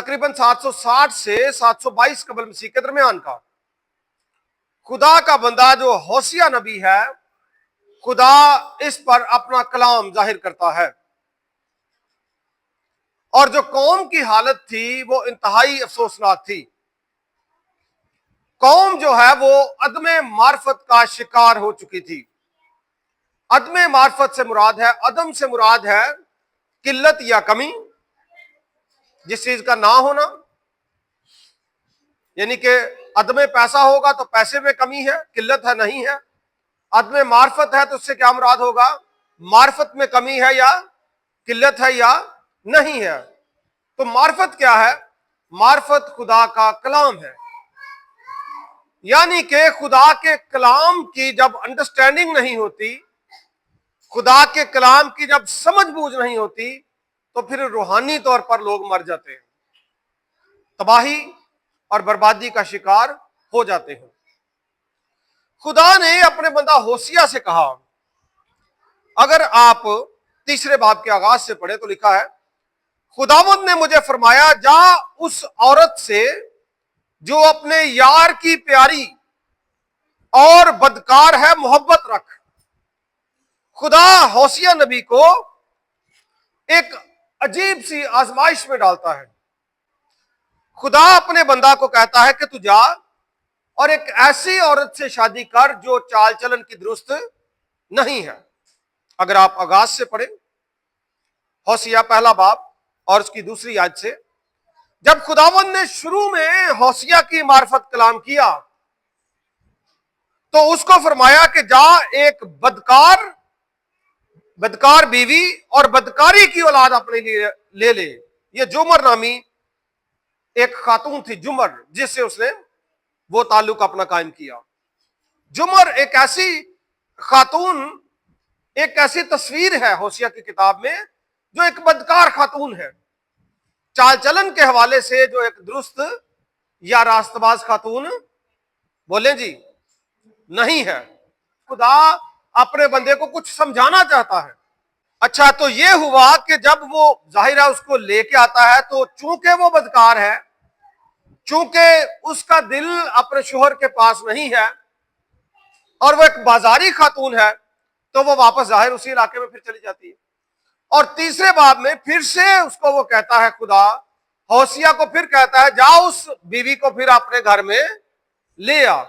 تقریباً 760 سے 722 قبل مسیح کے درمیان کا خدا کا بندہ جو ہوسیہ نبی ہے، خدا اس پر اپنا کلام ظاہر کرتا ہے، اور جو قوم کی حالت تھی وہ انتہائی افسوسناک تھی۔ قوم جو ہے وہ عدم معرفت کا شکار ہو چکی تھی۔ عدم معرفت سے مراد ہے، عدم سے مراد ہے قلت یا کمی، جس چیز کا نہ ہونا، یعنی کہ عدم پیسہ ہوگا تو پیسے میں کمی ہے، قلت ہے نہیں ہے۔ عدم معرفت ہے تو اس سے کیا مراد ہوگا؟ معرفت میں کمی ہے یا قلت ہے یا نہیں ہے۔ تو معرفت کیا ہے؟ معرفت خدا کا کلام ہے، یعنی کہ خدا کے کلام کی جب انڈرسٹینڈنگ نہیں ہوتی، خدا کے کلام کی جب سمجھ بوجھ نہیں ہوتی، تو پھر روحانی طور پر لوگ مر جاتے ہیں، تباہی اور بربادی کا شکار ہو جاتے ہیں۔ خدا نے اپنے بندہ ہوسیہ سے کہا، اگر آپ تیسرے باب کے آغاز سے پڑھیں تو لکھا ہے، خداوند نے مجھے فرمایا، جا اس عورت سے جو اپنے یار کی پیاری اور بدکار ہے محبت رکھ۔ خدا ہوسیہ نبی کو ایک عجیب سی آزمائش میں ڈالتا ہے۔ خدا اپنے بندہ کو کہتا ہے کہ تو جا اور ایک ایسی عورت سے شادی کر جو چال چلن کی درست نہیں ہے۔ اگر آپ آغاز سے پڑھیں ہوسیہ پہلا باب اور اس کی دوسری آیت سے، جب خداوند نے شروع میں ہوسیہ کی معرفت کلام کیا تو اس کو فرمایا کہ جا ایک بدکار بیوی اور بدکاری کی اولاد اپنے لیے لے لے۔ یہ جمر نامی ایک خاتون تھی، جمر، جس سے اس نے وہ تعلق اپنا قائم کیا۔ جمر ایک ایسی خاتون، ایک ایسی تصویر ہے ہوسیہ کی کتاب میں جو ایک بدکار خاتون ہے، چال چلن کے حوالے سے جو ایک درست یا راست باز خاتون بولیں جی نہیں ہے۔ خدا اپنے بندے کو کچھ سمجھانا چاہتا ہے۔ اچھا، تو یہ ہوا کہ جب وہ ظاہرہ اس کو لے کے آتا ہے تو چونکہ وہ بدکار ہے، چونکہ اس کا دل اپنے شوہر کے پاس نہیں ہے اور وہ ایک بازاری خاتون ہے، تو وہ واپس ظاہر اسی علاقے میں پھر چلی جاتی ہے۔ اور تیسرے باب میں پھر سے اس کو وہ کہتا ہے، خدا ہوسیہ کو پھر کہتا ہے، جا اس بیوی کو پھر اپنے گھر میں لے آ۔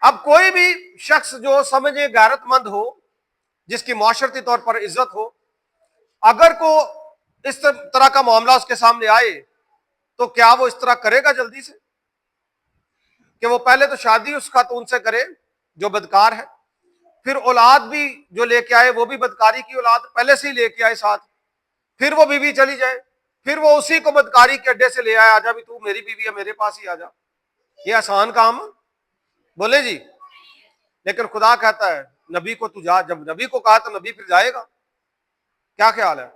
اب کوئی بھی شخص جو سمجھے غیرت مند ہو، جس کی معاشرتی طور پر عزت ہو، اگر کو اس طرح کا معاملہ اس کے سامنے آئے تو کیا وہ اس طرح کرے گا جلدی سے؟ کہ وہ پہلے تو شادی اس خاتون سے کرے جو بدکار ہے، پھر اولاد بھی جو لے کے آئے وہ بھی بدکاری کی اولاد پہلے سے ہی لے کے آئے ساتھ، پھر وہ بیوی چلی جائے، پھر وہ اسی کو بدکاری کے اڈے سے لے آئے، آجا بھی تو میری بیوی ہے، میرے پاس ہی آجا۔ یہ آسان کام بولے جی؟ لیکن خدا کہتا ہے نبی کو تو جا۔ جب نبی کو کہا تو نبی پھر جائے گا۔ کیا خیال ہے؟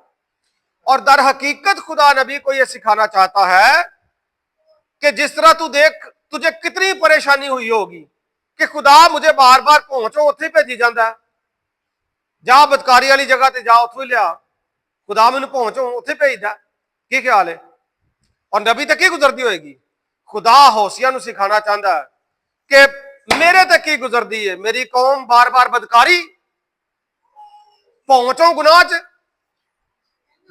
اور در حقیقت خدا نبی کو یہ سکھانا چاہتا ہے کہ جس طرح تو دیکھ تجھے کتنی پریشانی ہوئی ہوگی کہ خدا مجھے بار بار پہنچو اتھے پہ جی جاندہ ہے، جا بدکاری والی جگہ تے جا اتھو ہی لیا، خدا میں پہنچو اتھے پہ ہی جا۔ کی خیال ہے؟ اور نبی تک ہی گزر دی ہوئے گی۔ خدا ہوسیہ نو سکھانا چاہتا ہے کہ میرے تک ہی گزر دی ہے، میری قوم بار بار بدکاری، پہنچوں گناہ چ،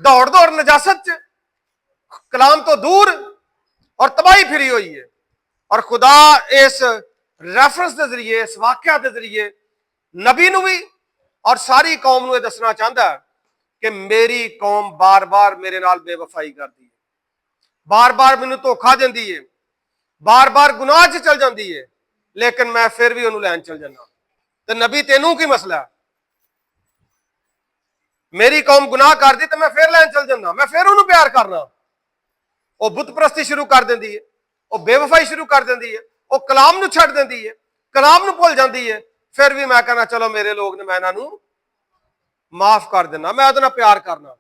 دوڑ نجاست چ، کلام تو دور، اور تباہی پھری ہوئی ہے۔ اور خدا اس ریفرنس دے ذریعے، اس واقعہ دے ذریعے نبی نو بھی اور ساری قوم نو یہ دسنا چاہتا ہے کہ میری قوم بار بار میرے نال بے وفائی کر دی ہے، بار بار مینوں دھوکھا دیندی ہے، بار بار گناہ چ چل جاندی ہے، لیکن میں پھر بھی انہوں لین چل جانا۔ تو نبی تینوں کی مسئلہ ہے؟ میری قوم گناہ کر دی تو میں پھر لین چل جانا، میں پھر انہوں پیار کرنا۔ وہ بت پرستی شروع کر دیندی ہے، وہ بے وفائی شروع کر دیندی ہے، وہ کلام نو چھڑ دیندی ہے، کلام نو بھول جاندی ہے، پھر بھی میں کہنا چلو میرے لوگ نے میں انہوں معاف کر دینا، میں ادنا پیار کرنا۔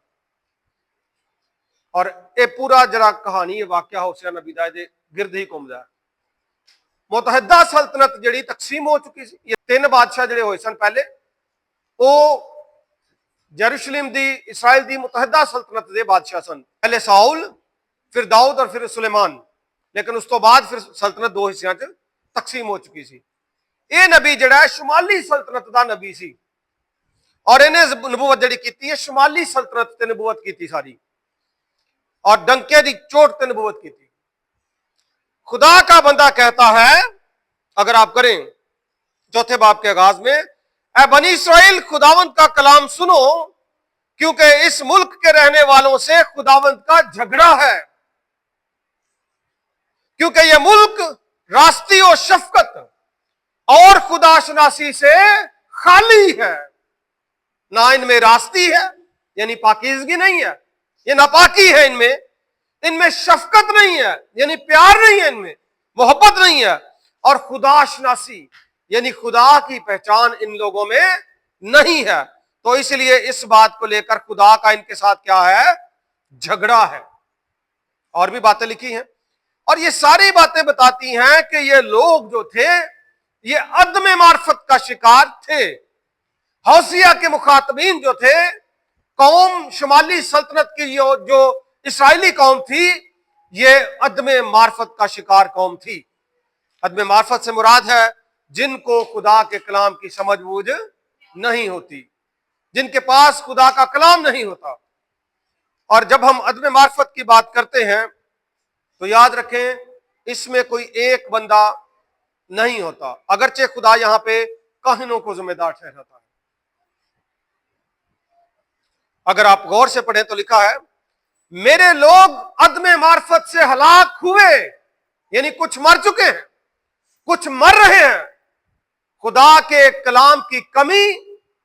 اور یہ پورا جرا کہانی واقعہ ہوسیہ نبی دا دے گرد ہی گھومدا ہے۔ متحدہ سلطنت جڑی تقسیم ہو چکی سی، یہ 3 بادشاہ جڑے ہوئے سن پہلے، وہ یروشلم دی، اسرائیل دی متحدہ سلطنت دے بادشاہ سن۔ پہلے ساؤل، फिर दाऊद और फिर सुलेमान, लेकिन उस तो बाद फिर सल्तनत दो हिस्सियां च तकसीम हो चुकी सी। ये नबी जड़ा है शुमाली सल्तनत का नबी सी, और इन्हें नबूवत जड़ी की है शुमाली सल्तनत ते नबूवत की सारी, और डंके की चोट ते नबूवत की। खुदा का बंदा कहता है, अगर आप करें चौथे बाब के आगाज में, ऐ बनी इस्राएल खुदावंद का कलाम सुनो, क्योंकि इस मुल्क के रहने वालों से खुदावंद का झगड़ा है, क्योंकि यह मुल्क रास्ती और शफकत और खुदाशनासी से खाली है। ना इनमें रास्ती है यानी पाकीज़गी नहीं है, ये नापाकी है इनमें, इनमें शफकत नहीं है यानी प्यार नहीं है, इनमें मोहब्बत नहीं है, और खुदाशनासी यानी खुदा की पहचान इन लोगों में नहीं है। तो इसलिए इस बात को लेकर खुदा का इनके साथ क्या है, झगड़ा है। और भी बातें लिखी हैं, और ये सारी बातें बताती हैं कि ये लोग जो थे ये अदम मार्फत का शिकार थे। हौसिया के मुखातबीन जो थे, कौम शुमाली सल्तनत की जो इस्राएली कौम थी, ये अदम मार्फत का शिकार कौम थी। अदम मार्फत से मुराद है जिनको खुदा के कलाम की समझ बूझ नहीं होती, जिनके पास खुदा का कलाम नहीं होता। और जब हम अदम मार्फत की बात करते हैं तो याद रखें, इसमें कोई एक बंदा नहीं होता, अगरचे खुदा यहां पे काहिनों को जिम्मेदार ठहराता है। अगर आप गौर से पढ़ें तो लिखा है, मेरे लोग अदम मार्फत से हलाक हुए, यानी कुछ मर चुके हैं, कुछ मर रहे हैं। खुदा के कलाम की कमी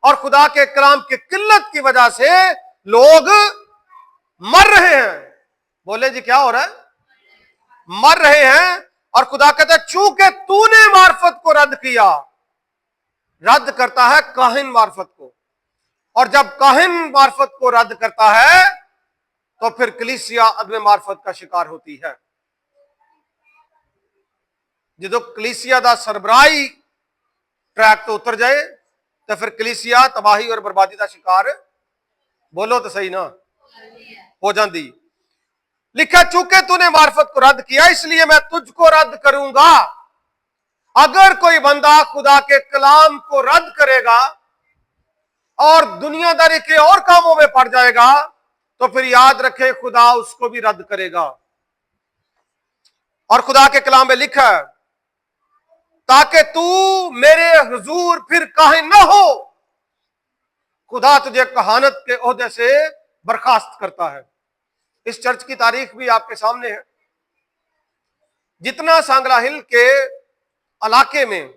और खुदा के कलाम की किल्लत की वजह से लोग मर रहे हैं। बोले जी क्या हो रहा है? मर रहे हैं। और खुदा कहता है चूंकि तूने मार्फत को रद्द किया, रद्द करता है काहिन मार्फत को, और जब काहिन मार्फत को रद्द करता है तो फिर कलीसिया अदम मार्फत का शिकार होती है। जो कलीसिया दा सरबराही ट्रैक तो उतर जाए तो फिर कलीसिया तबाही और बर्बादी का शिकार, बोलो तो सही ना, हो जाती। लिखा चूंकि तूने मार्फत को रद्द किया इसलिए मैं तुझको रद्द करूंगा। अगर कोई बंदा खुदा के कलाम को रद्द करेगा और दुनियादारी के और कामों में पड़ जाएगा तो फिर याद रखे खुदा उसको भी रद्द करेगा। और खुदा के कलाम में लिखा है, ताकि तू मेरे हुजूर फिर काहिन न हो। खुदा तुझे कहानत के ओहदे से बर्खास्त करता है। इस चर्च की तारीख भी आपके सामने है। जितना सांगला हिल के इलाके में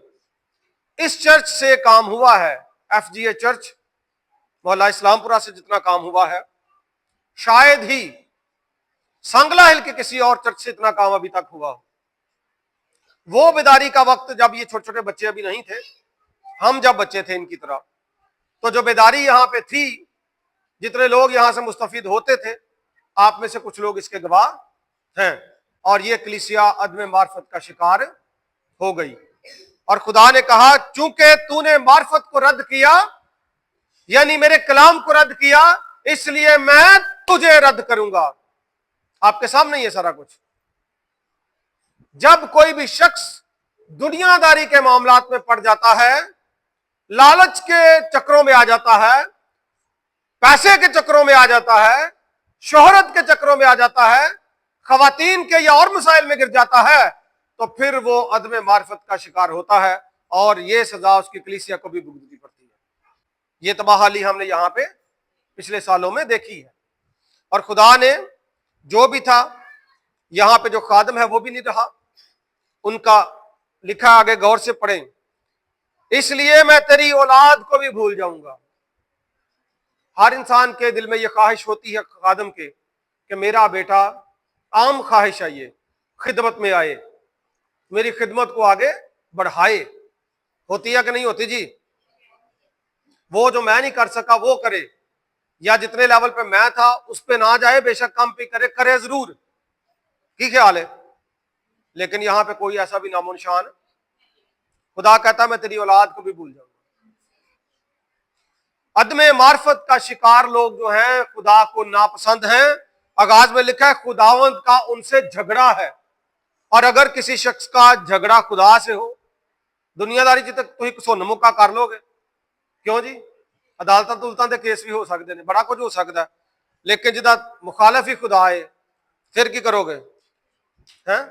इस चर्च से काम हुआ है, FGA चर्च मोहल्ला इस्लामपुरा से जितना काम हुआ है, शायद ही सांगला हिल के किसी और चर्च से इतना काम अभी तक हुआ हो। वो बेदारी का वक्त जब ये छोटे छोटे बच्चे अभी नहीं थे, हम जब बच्चे थे इनकी तरह, तो जो बेदारी यहां पे थी, जितने लोग यहां से मुस्तफीद होते थे, आप में से कुछ लोग इसके गवाह हैं। और ये कलीसिया अदम मार्फत का शिकार हो गई। और खुदा ने कहा चूंकि तूने मार्फत को रद्द किया, यानी मेरे कलाम को रद्द किया, इसलिए मैं तुझे रद्द करूंगा। आपके सामने ये सारा कुछ। जब कोई भी शख्स दुनियादारी के मामलात में पड़ जाता है, लालच के चक्रों में आ जाता है, पैसे के चक्रों में आ जाता है, शोहरत के चक्रों में आ जाता है, खवातीन के या और मसाइल में गिर जाता है, तो फिर वो अदम मार्फत का शिकार होता है और ये सजा उसकी कलीसिया को भी भुगतनी पड़ती है। ये तबाहाली हमने यहां पे पिछले सालों में देखी है। और खुदा ने जो भी था, यहां पे जो खादम है वो भी नहीं रहा, उनका लिखा आगे गौर से पढ़ें, इसलिए मैं तेरी औलाद को भी भूल जाऊंगा। हर इंसान के दिल में यह ख्वाहिश होती है खादम के कि मेरा बेटा, आम ख्वाहिश है ये, खिदमत में आए, मेरी खिदमत को आगे बढ़ाए। होती है कि नहीं होती जी? वो जो मैं नहीं कर सका वो करे, या जितने लेवल पे मैं था उस पे ना जाए, बेशक कम पे करे, करे जरूर, की ख्याल है। लेकिन यहां पे कोई ऐसा भी नामो निशान। खुदा कहता मैं तेरी औलाद को भी भूल जाऊंगा। अदम मार्फत का शिकार लोग जो हैं खुदा को नापसंद हैं, आगाज में लिखा है खुदावंद का उनसे झगड़ा है। और अगर किसी शख्स का झगड़ा खुदा से हो, दुनियादारी च तुसीं घसुन्न मुक्का कर लोगे, क्यों जी? अदालतां तुलतां दे केस भी हो सकते हैं, बड़ा कुछ हो सकता है, लेकिन जिदा मुखालफ ही खुदा है फिर की करोगे हैं?